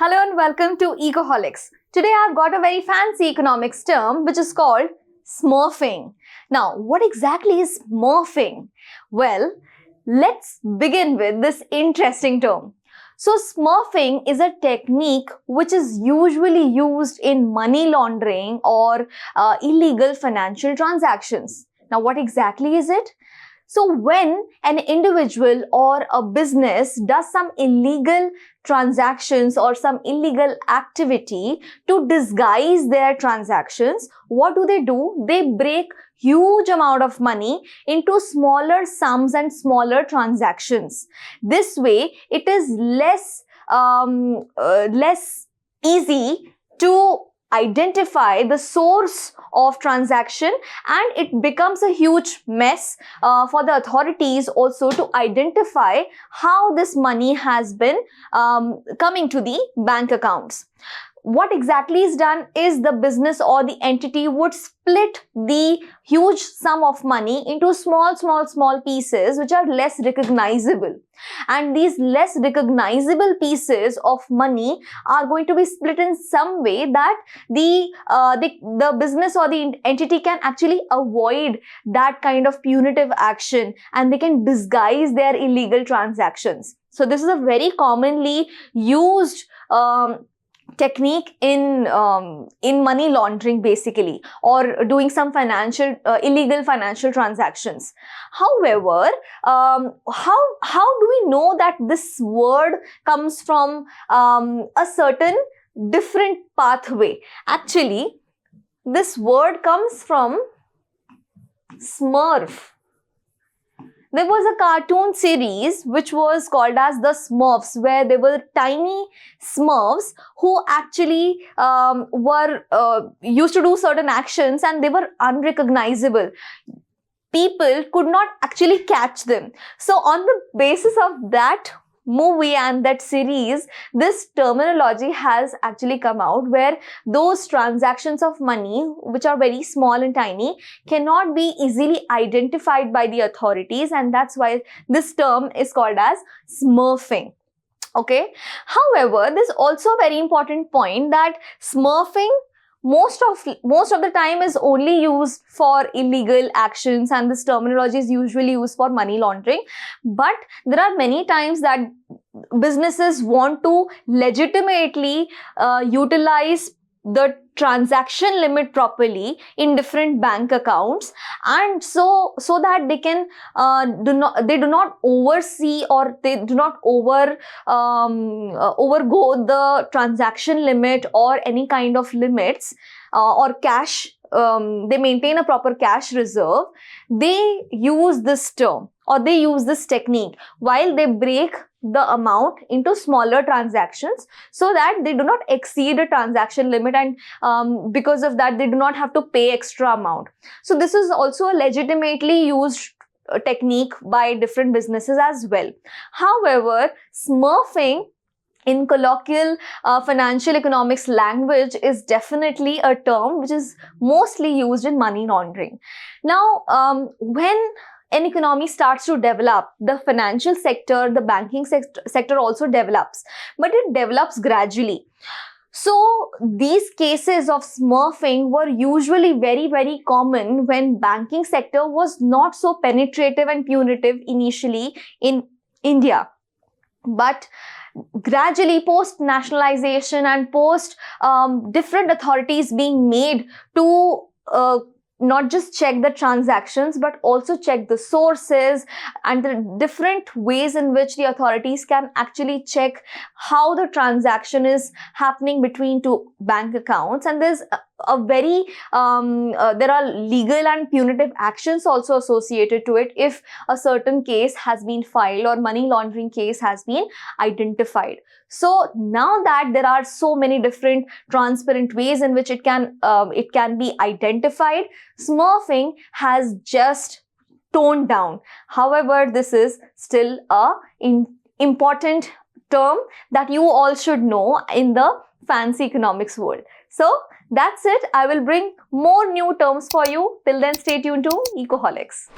Hello and welcome to Ecoholics. Today I've got a very fancy economics term which is called smurfing. Now, what exactly is smurfing? Well, let's begin with this interesting term. So, smurfing is a technique which is usually used in money laundering or illegal financial transactions. Now, what exactly is it? So when an individual or a business does some illegal transactions or some illegal activity to disguise their transactions, what do? They break huge amount of money into smaller sums and smaller transactions. This way, it is less easy to identify the source of transaction, and it becomes a huge mess for the authorities also to identify how this money has been coming to the bank accounts. What exactly is done is the business or the entity would split the huge sum of money into small pieces which are less recognizable. And these less recognizable pieces of money are going to be split in some way that the business or the entity can actually avoid that kind of punitive action, and they can disguise their illegal transactions. So this is a very commonly used technique in money laundering basically, or doing some illegal financial transactions. However, how do we know that this word comes from a certain different pathway? Actually, this word comes from Smurf. There was a cartoon series which was called as the Smurfs, where there were tiny Smurfs who actually were used to do certain actions, and they were unrecognizable. People could not actually catch them. So on the basis of that movie and that series, this terminology has actually come out, where those transactions of money which are very small and tiny cannot be easily identified by the authorities, and that's why this term is called as smurfing. Okay. However, there's also a very important point that smurfing most of the time is only used for illegal actions, and this terminology is usually used for money laundering. But there are many times that businesses want to legitimately utilize the transaction limit properly in different bank accounts, and so that they can do not oversee, or they do not overgo the transaction limit or any kind of limits or cash. They maintain a proper cash reserve. They use this term, or they use this technique while they break the amount into smaller transactions, so that they do not exceed a transaction limit, and because of that they do not have to pay extra amount. So this is also a legitimately used technique by different businesses as well. However, smurfing in colloquial financial economics language is definitely a term which is mostly used in money laundering. Now, when an economy starts to develop, the financial sector, the banking sector also develops, but it develops gradually. So these cases of smurfing were usually very common when banking sector was not so penetrative and punitive initially in India. But gradually, post nationalization and post different authorities being made to not just check the transactions but also check the sources and the different ways in which the authorities can actually check how the transaction is happening between two bank accounts. And there's there are legal and punitive actions also associated to it if a certain case has been filed or money laundering case has been identified. So now that there are so many different transparent ways in which it can be identified, smurfing has just toned down. However, this is still an important term that you all should know in the fancy economics world. So that's it. I will bring more new terms for you. Till then, stay tuned to Ecoholics.